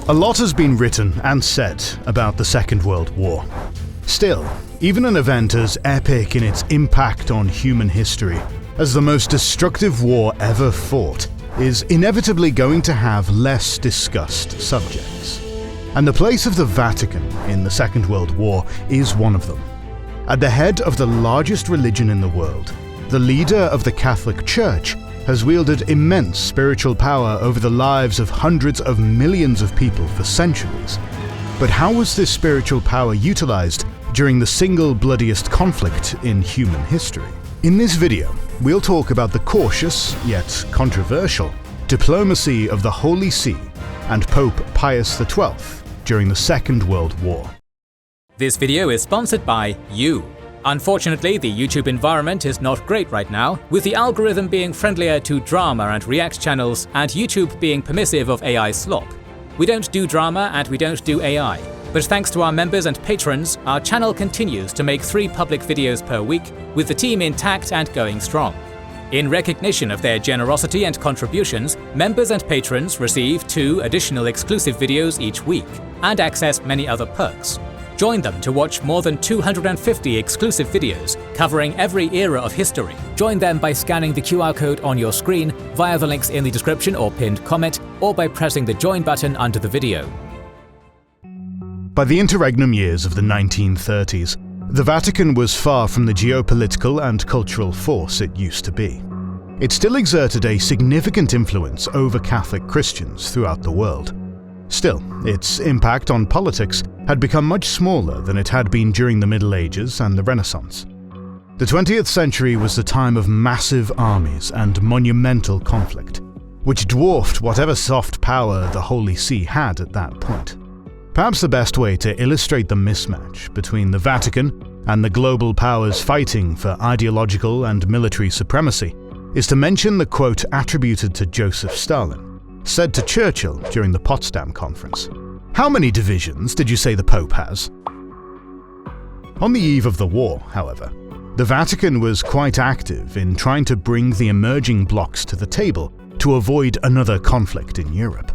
A lot has been written and said about the Second World War. Still, even an event as epic in its impact on human history as the most destructive war ever fought is inevitably going to have less discussed subjects. And the place of the Vatican in the Second World War is one of them. At the head of the largest religion in the world, the leader of the Catholic Church has wielded immense spiritual power over the lives of hundreds of millions of people for centuries. But how was this spiritual power utilized during the single bloodiest conflict in human history? In this video, we'll talk about the cautious, yet controversial, diplomacy of the Holy See and Pope Pius XII during the Second World War. This video is sponsored by you. Unfortunately, the YouTube environment is not great right now, with the algorithm being friendlier to drama and react channels and YouTube being permissive of AI slop. We don't do drama and we don't do AI, but thanks to our members and patrons, our channel continues to make 3 public videos per week, with the team intact and going strong. In recognition of their generosity and contributions, members and patrons receive 2 additional exclusive videos each week, and access many other perks. Join them to watch more than 250 exclusive videos covering every era of history. Join them by scanning the QR code on your screen, via the links in the description or pinned comment, or by pressing the join button under the video. By the interregnum years of the 1930s, the Vatican was far from the geopolitical and cultural force it used to be. It still exerted a significant influence over Catholic Christians throughout the world. Still, its impact on politics had become much smaller than it had been during the Middle Ages and the Renaissance. The 20th century was the time of massive armies and monumental conflict, which dwarfed whatever soft power the Holy See had at that point. Perhaps the best way to illustrate the mismatch between the Vatican and the global powers fighting for ideological and military supremacy is to mention the quote attributed to Joseph Stalin, said to Churchill during the Potsdam Conference. "How many divisions did you say the Pope has?" On the eve of the war, however, the Vatican was quite active in trying to bring the emerging blocs to the table to avoid another conflict in Europe.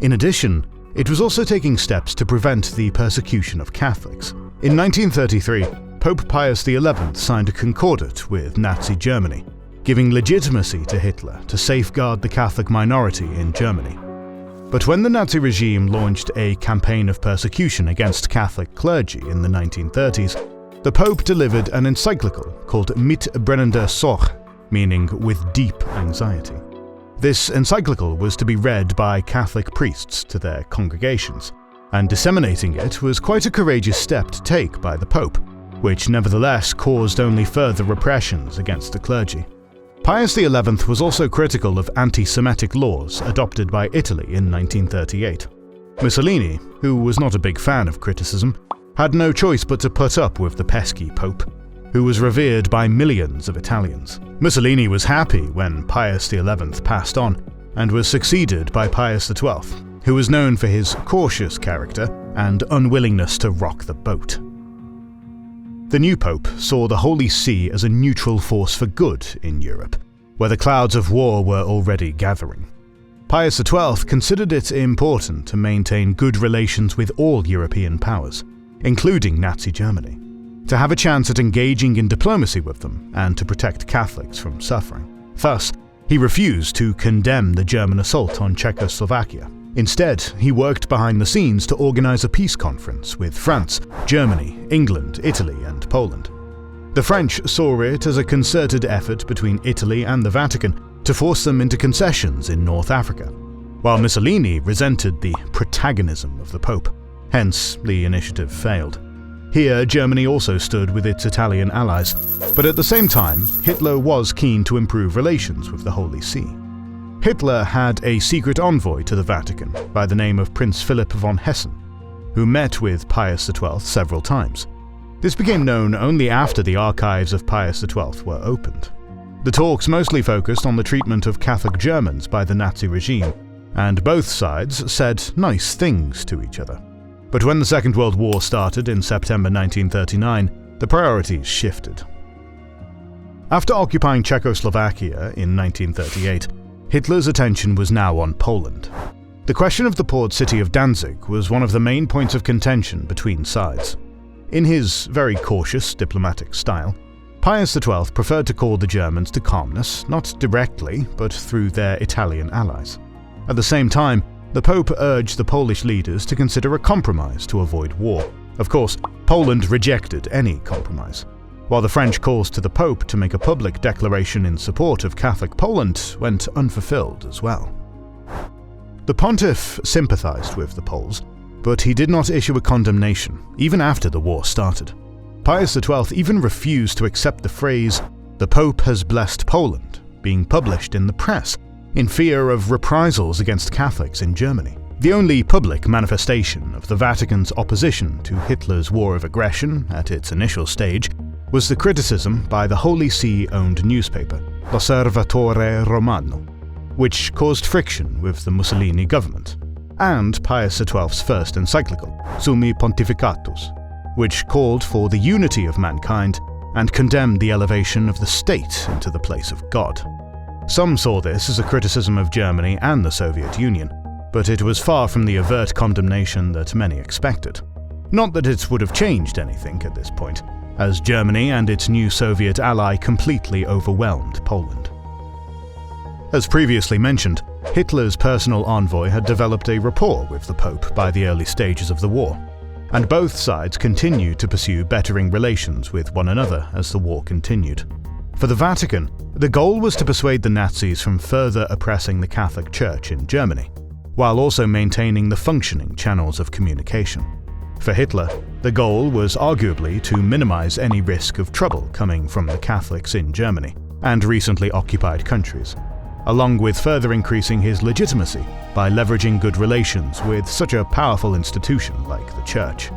In addition, it was also taking steps to prevent the persecution of Catholics. In 1933, Pope Pius XI signed a concordat with Nazi Germany, giving legitimacy to Hitler to safeguard the Catholic minority in Germany. But when the Nazi regime launched a campaign of persecution against Catholic clergy in the 1930s, the Pope delivered an encyclical called Mit brennender Sorge, meaning with deep anxiety. This encyclical was to be read by Catholic priests to their congregations, and disseminating it was quite a courageous step to take by the Pope, which nevertheless caused only further repressions against the clergy. Pius XI was also critical of anti-Semitic laws adopted by Italy in 1938. Mussolini, who was not a big fan of criticism, had no choice but to put up with the pesky Pope, who was revered by millions of Italians. Mussolini was happy when Pius XI passed on, and was succeeded by Pius XII, who was known for his cautious character and unwillingness to rock the boat. The new Pope saw the Holy See as a neutral force for good in Europe, where the clouds of war were already gathering. Pius XII considered it important to maintain good relations with all European powers, including Nazi Germany, to have a chance at engaging in diplomacy with them and to protect Catholics from suffering. Thus, he refused to condemn the German assault on Czechoslovakia. Instead, he worked behind the scenes to organize a peace conference with France, Germany, England, Italy, and Poland. The French saw it as a concerted effort between Italy and the Vatican to force them into concessions in North Africa, while Mussolini resented the protagonism of the Pope. Hence, the initiative failed. Here, Germany also stood with its Italian allies, but at the same time, Hitler was keen to improve relations with the Holy See. Hitler had a secret envoy to the Vatican by the name of Prince Philip von Hessen, who met with Pius XII several times. This became known only after the archives of Pius XII were opened. The talks mostly focused on the treatment of Catholic Germans by the Nazi regime, and both sides said nice things to each other. But when the Second World War started in September 1939, the priorities shifted. After occupying Czechoslovakia in 1938, Hitler's attention was now on Poland. The question of the port city of Danzig was one of the main points of contention between sides. In his very cautious diplomatic style, Pius XII preferred to call the Germans to calmness, not directly, but through their Italian allies. At the same time, the Pope urged the Polish leaders to consider a compromise to avoid war. Of course, Poland rejected any compromise, while the French calls to the Pope to make a public declaration in support of Catholic Poland went unfulfilled as well. The pontiff sympathized with the Poles, but he did not issue a condemnation, even after the war started. Pius XII even refused to accept the phrase, "The Pope has blessed Poland," being published in the press, in fear of reprisals against Catholics in Germany. The only public manifestation of the Vatican's opposition to Hitler's war of aggression at its initial stage was the criticism by the Holy See-owned newspaper, L'Osservatore Romano, which caused friction with the Mussolini government, and Pius XII's first encyclical, Summi Pontificatus, which called for the unity of mankind and condemned the elevation of the state into the place of God. Some saw this as a criticism of Germany and the Soviet Union, but it was far from the overt condemnation that many expected. Not that it would have changed anything at this point, as Germany and its new Soviet ally completely overwhelmed Poland. As previously mentioned, Hitler's personal envoy had developed a rapport with the Pope by the early stages of the war, and both sides continued to pursue bettering relations with one another as the war continued. For the Vatican, the goal was to persuade the Nazis from further oppressing the Catholic Church in Germany, while also maintaining the functioning channels of communication. For Hitler, the goal was arguably to minimize any risk of trouble coming from the Catholics in Germany and recently occupied countries, along with further increasing his legitimacy by leveraging good relations with such a powerful institution like the Church.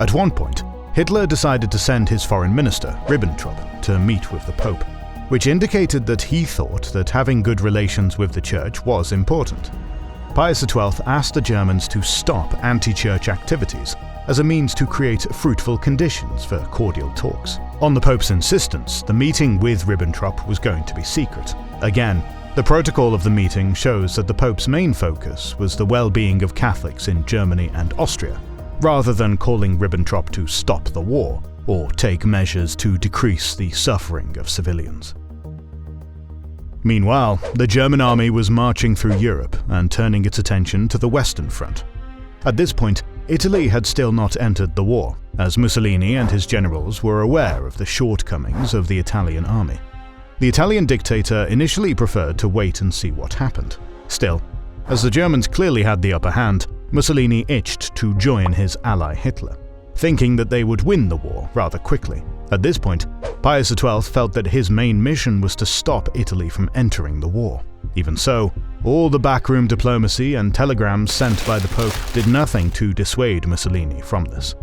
At one point, Hitler decided to send his foreign minister, Ribbentrop, to meet with the Pope, which indicated that he thought that having good relations with the Church was important. Pius XII asked the Germans to stop anti-church activities as a means to create fruitful conditions for cordial talks. On the Pope's insistence, the meeting with Ribbentrop was going to be secret. Again, the protocol of the meeting shows that the Pope's main focus was the well-being of Catholics in Germany and Austria, rather than calling Ribbentrop to stop the war or take measures to decrease the suffering of civilians. Meanwhile, the German army was marching through Europe and turning its attention to the Western Front. At this point, Italy had still not entered the war, as Mussolini and his generals were aware of the shortcomings of the Italian army. The Italian dictator initially preferred to wait and see what happened. Still, as the Germans clearly had the upper hand, Mussolini itched to join his ally Hitler, thinking that they would win the war rather quickly. At this point, Pius XII felt that his main mission was to stop Italy from entering the war. Even so, all the backroom diplomacy and telegrams sent by the Pope did nothing to dissuade Mussolini from this.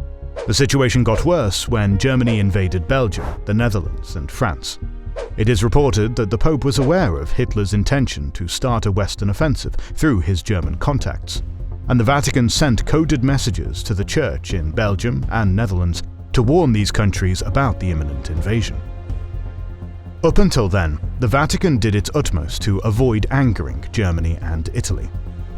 The situation got worse when Germany invaded Belgium, the Netherlands, and France. It is reported that the Pope was aware of Hitler's intention to start a Western offensive through his German contacts, and the Vatican sent coded messages to the Church in Belgium and Netherlands to warn these countries about the imminent invasion. Up until then, the Vatican did its utmost to avoid angering Germany and Italy,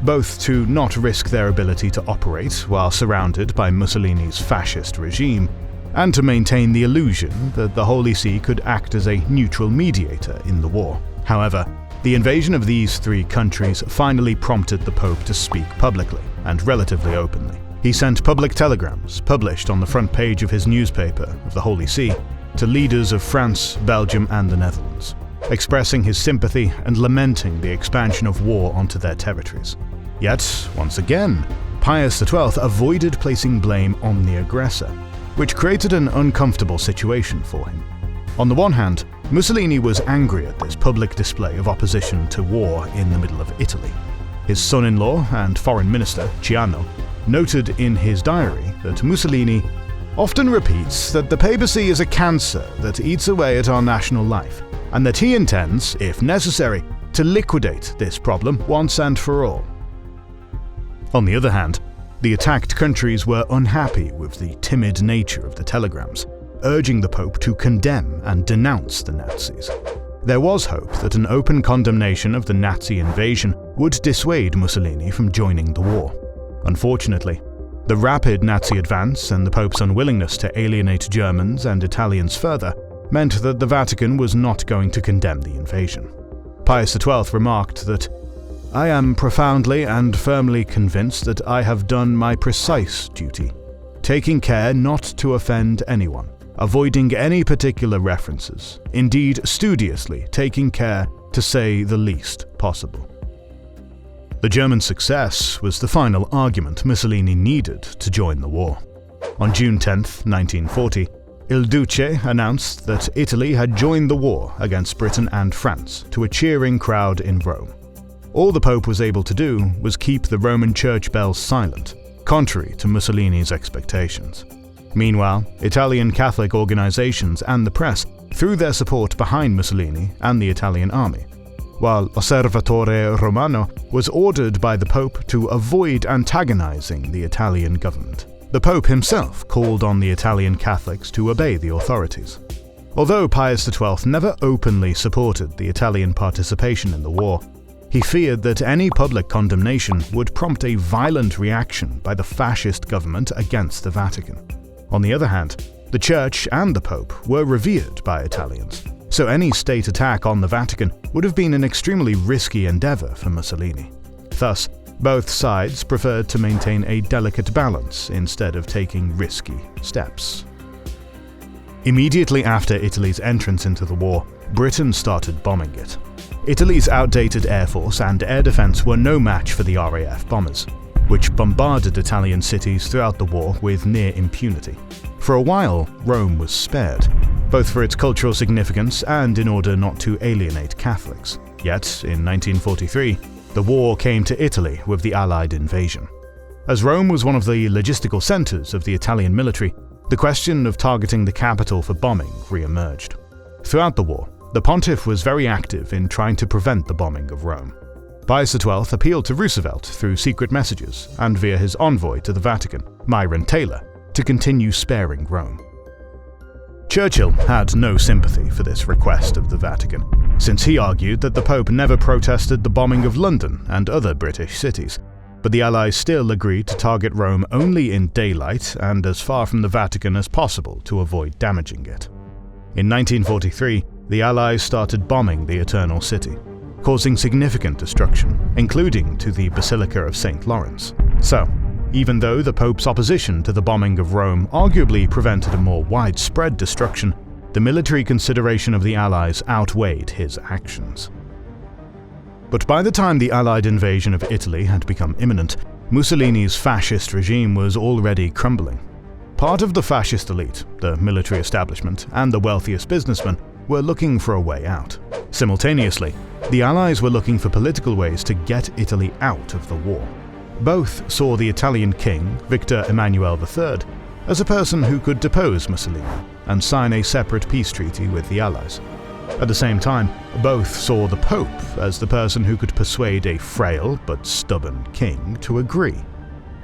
both to not risk their ability to operate while surrounded by Mussolini's fascist regime, and to maintain the illusion that the Holy See could act as a neutral mediator in the war. However, the invasion of these three countries finally prompted the Pope to speak publicly and relatively openly. He sent public telegrams, published on the front page of his newspaper of the Holy See, to leaders of France, Belgium, and the Netherlands, expressing his sympathy and lamenting the expansion of war onto their territories. Yet, once again, Pius XII avoided placing blame on the aggressor, which created an uncomfortable situation for him. On the one hand, Mussolini was angry at this public display of opposition to war in the middle of Italy. His son-in-law and foreign minister, Ciano, noted in his diary that Mussolini often repeats that the papacy is a cancer that eats away at our national life, and that he intends, if necessary, to liquidate this problem once and for all. On the other hand, the attacked countries were unhappy with the timid nature of the telegrams, urging the Pope to condemn and denounce the Nazis. There was hope that an open condemnation of the Nazi invasion would dissuade Mussolini from joining the war. Unfortunately, the rapid Nazi advance and the Pope's unwillingness to alienate Germans and Italians further meant that the Vatican was not going to condemn the invasion. Pius XII remarked that, "I am profoundly and firmly convinced that I have done my precise duty, taking care not to offend anyone, avoiding any particular references, indeed studiously taking care to say the least possible." The German success was the final argument Mussolini needed to join the war. On June 10, 1940, Il Duce announced that Italy had joined the war against Britain and France to a cheering crowd in Rome. All the Pope was able to do was keep the Roman church bells silent, contrary to Mussolini's expectations. Meanwhile, Italian Catholic organizations and the press threw their support behind Mussolini and the Italian army, while Osservatore Romano was ordered by the Pope to avoid antagonizing the Italian government. The Pope himself called on the Italian Catholics to obey the authorities. Although Pius XII never openly supported the Italian participation in the war, he feared that any public condemnation would prompt a violent reaction by the fascist government against the Vatican. On the other hand, the Church and the Pope were revered by Italians, so any state attack on the Vatican would have been an extremely risky endeavor for Mussolini. Thus, both sides preferred to maintain a delicate balance instead of taking risky steps. Immediately after Italy's entrance into the war, Britain started bombing it. Italy's outdated air force and air defense were no match for the RAF bombers, which bombarded Italian cities throughout the war with near impunity. For a while, Rome was spared, both for its cultural significance and in order not to alienate Catholics. Yet, in 1943, the war came to Italy with the Allied invasion. As Rome was one of the logistical centers of the Italian military, the question of targeting the capital for bombing re-emerged. Throughout the war, the pontiff was very active in trying to prevent the bombing of Rome. Pius XII appealed to Roosevelt through secret messages and via his envoy to the Vatican, Myron Taylor, to continue sparing Rome. Churchill had no sympathy for this request of the Vatican, since he argued that the Pope never protested the bombing of London and other British cities, but the Allies still agreed to target Rome only in daylight and as far from the Vatican as possible to avoid damaging it. In 1943, the Allies started bombing the Eternal City, causing significant destruction, including to the Basilica of St. Lawrence. So, even though the Pope's opposition to the bombing of Rome arguably prevented a more widespread destruction, the military consideration of the Allies outweighed his actions. But by the time the Allied invasion of Italy had become imminent, Mussolini's fascist regime was already crumbling. Part of the fascist elite, the military establishment, and the wealthiest businessmen were looking for a way out. Simultaneously, the Allies were looking for political ways to get Italy out of the war. Both saw the Italian king, Victor Emmanuel III, as a person who could depose Mussolini and sign a separate peace treaty with the Allies. At the same time, both saw the Pope as the person who could persuade a frail but stubborn king to agree.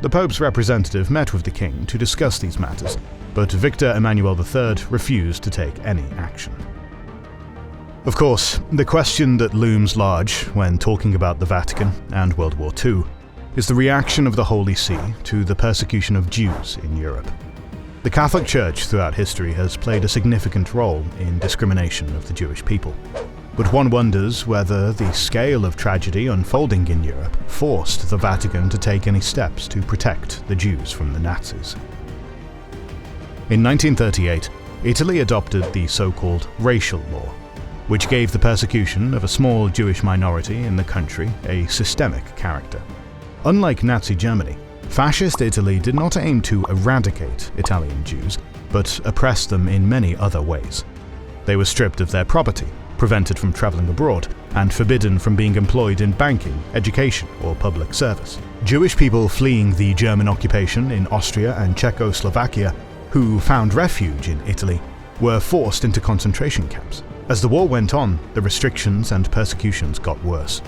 The Pope's representative met with the king to discuss these matters, but Victor Emmanuel III refused to take any action. Of course, the question that looms large when talking about the Vatican and World War II is the reaction of the Holy See to the persecution of Jews in Europe. The Catholic Church throughout history has played a significant role in discrimination of the Jewish people. But one wonders whether the scale of tragedy unfolding in Europe forced the Vatican to take any steps to protect the Jews from the Nazis. In 1938, Italy adopted the so-called racial law, which gave the persecution of a small Jewish minority in the country a systemic character. Unlike Nazi Germany, Fascist Italy did not aim to eradicate Italian Jews, but oppress them in many other ways. They were stripped of their property, prevented from traveling abroad, and forbidden from being employed in banking, education, or public service. Jewish people fleeing the German occupation in Austria and Czechoslovakia, who found refuge in Italy, were forced into concentration camps. As the war went on, the restrictions and persecutions got worse.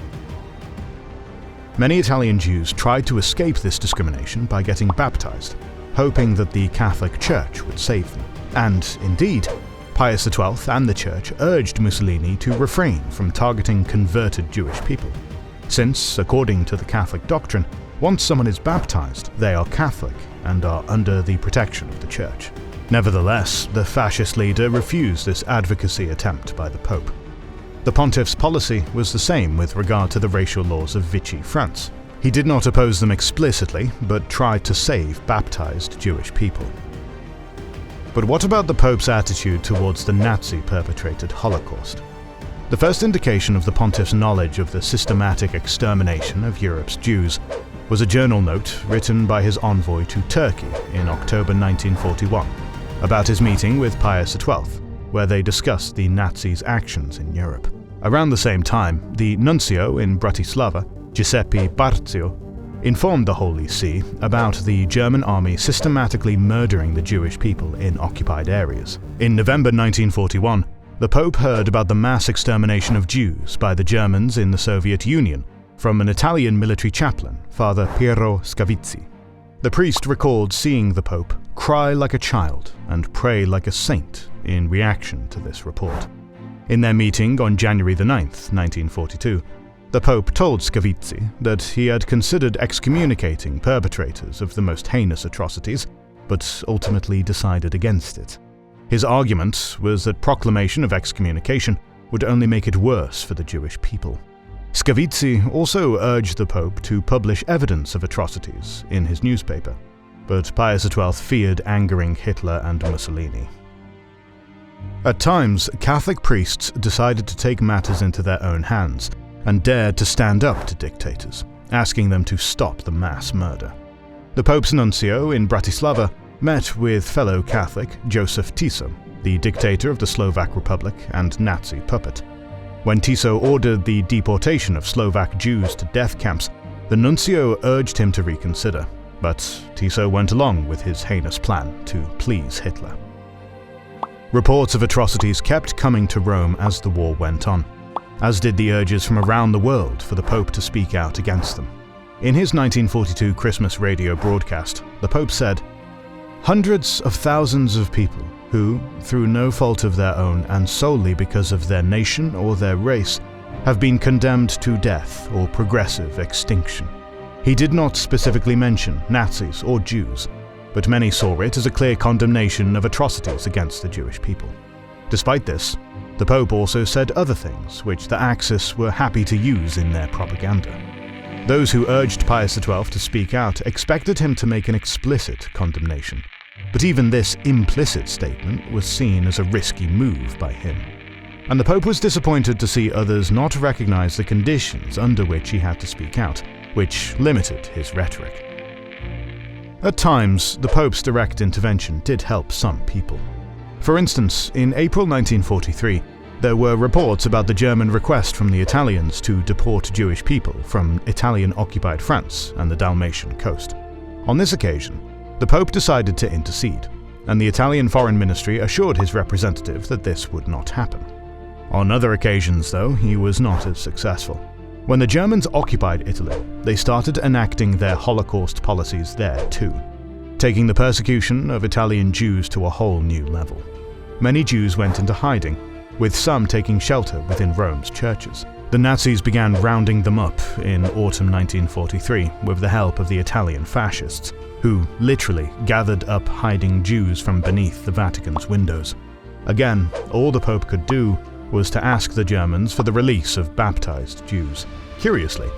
Many Italian Jews tried to escape this discrimination by getting baptized, hoping that the Catholic Church would save them. And, indeed, Pius XII and the Church urged Mussolini to refrain from targeting converted Jewish people, since, according to the Catholic doctrine, once someone is baptized, they are Catholic and are under the protection of the Church. Nevertheless, the fascist leader refused this advocacy attempt by the Pope. The pontiff's policy was the same with regard to the racial laws of Vichy France. He did not oppose them explicitly, but tried to save baptized Jewish people. But what about the Pope's attitude towards the Nazi-perpetrated Holocaust? The first indication of the pontiff's knowledge of the systematic extermination of Europe's Jews was a journal note written by his envoy to Turkey in October 1941 about his meeting with Pius XII, where they discussed the Nazis' actions in Europe. Around the same time, the nuncio in Bratislava, Giuseppe Barzio, informed the Holy See about the German army systematically murdering the Jewish people in occupied areas. In November 1941, the Pope heard about the mass extermination of Jews by the Germans in the Soviet Union from an Italian military chaplain, Father Piero Scavizzi. The priest recalled seeing the Pope cry like a child and pray like a saint in reaction to this report. In their meeting on January 9th, 1942, the Pope told Scavizzi that he had considered excommunicating perpetrators of the most heinous atrocities, but ultimately decided against it. His argument was that proclamation of excommunication would only make it worse for the Jewish people. Scavizzi also urged the Pope to publish evidence of atrocities in his newspaper, but Pius XII feared angering Hitler and Mussolini. At times, Catholic priests decided to take matters into their own hands and dared to stand up to dictators, asking them to stop the mass murder. The Pope's nuncio in Bratislava met with fellow Catholic Joseph Tiso, the dictator of the Slovak Republic and Nazi puppet. When Tiso ordered the deportation of Slovak Jews to death camps, the nuncio urged him to reconsider, but Tiso went along with his heinous plan to please Hitler. Reports of atrocities kept coming to Rome as the war went on, as did the urges from around the world for the Pope to speak out against them. In his 1942 Christmas radio broadcast, the Pope said, "Hundreds of thousands of people who, through no fault of their own and solely because of their nation or their race, have been condemned to death or progressive extinction." He did not specifically mention Nazis or Jews, but many saw it as a clear condemnation of atrocities against the Jewish people. Despite this, the Pope also said other things which the Axis were happy to use in their propaganda. Those who urged Pius XII to speak out expected him to make an explicit condemnation, but even this implicit statement was seen as a risky move by him. And the Pope was disappointed to see others not recognize the conditions under which he had to speak out, which limited his rhetoric. At times, the Pope's direct intervention did help some people. For instance, in April 1943, there were reports about the German request from the Italians to deport Jewish people from Italian-occupied France and the Dalmatian coast. On this occasion, the Pope decided to intercede, and the Italian Foreign Ministry assured his representative that this would not happen. On other occasions, though, he was not as successful. When the Germans occupied Italy, they started enacting their Holocaust policies there too, taking the persecution of Italian Jews to a whole new level. Many Jews went into hiding, with some taking shelter within Rome's churches. The Nazis began rounding them up in autumn 1943 with the help of the Italian fascists, who literally gathered up hiding Jews from beneath the Vatican's windows. Again, all the Pope could do was to ask the Germans for the release of baptized Jews. Curiously,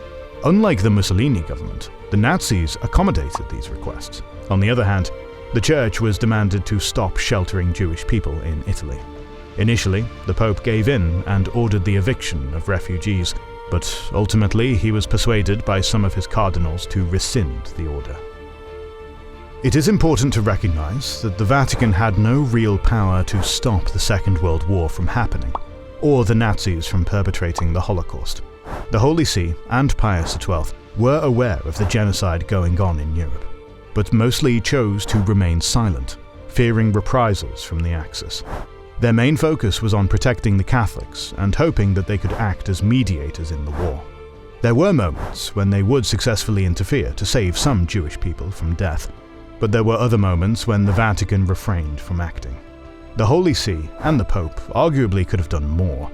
unlike the Mussolini government, the Nazis accommodated these requests. On the other hand, the Church was demanded to stop sheltering Jewish people in Italy. Initially, the Pope gave in and ordered the eviction of refugees, but ultimately he was persuaded by some of his cardinals to rescind the order. It is important to recognize that the Vatican had no real power to stop the Second World War from happening, or the Nazis from perpetrating the Holocaust. The Holy See and Pius XII were aware of the genocide going on in Europe, but mostly chose to remain silent, fearing reprisals from the Axis. Their main focus was on protecting the Catholics and hoping that they could act as mediators in the war. There were moments when they would successfully interfere to save some Jewish people from death, but there were other moments when the Vatican refrained from acting. The Holy See and the Pope arguably could have done more,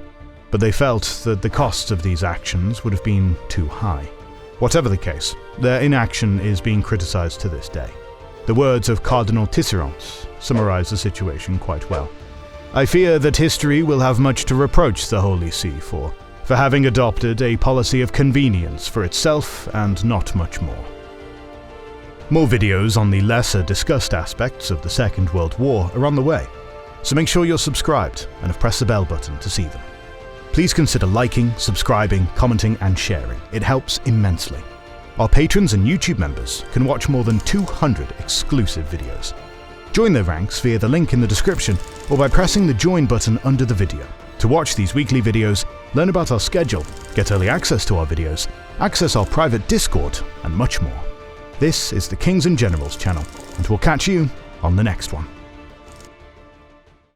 but they felt that the cost of these actions would have been too high. Whatever the case, their inaction is being criticized to this day. The words of Cardinal Tisserant summarize the situation quite well. "I fear that history will have much to reproach the Holy See for having adopted a policy of convenience for itself and not much more." More videos on the lesser discussed aspects of the Second World War are on the way, so make sure you're subscribed and have pressed the bell button to see them. Please consider liking, subscribing, commenting and sharing. It helps immensely. Our patrons and YouTube members can watch more than 200 exclusive videos. Join their ranks via the link in the description or by pressing the join button under the video. To watch these weekly videos, learn about our schedule, get early access to our videos, access our private Discord, and much more. This is the Kings and Generals channel, and we'll catch you on the next one.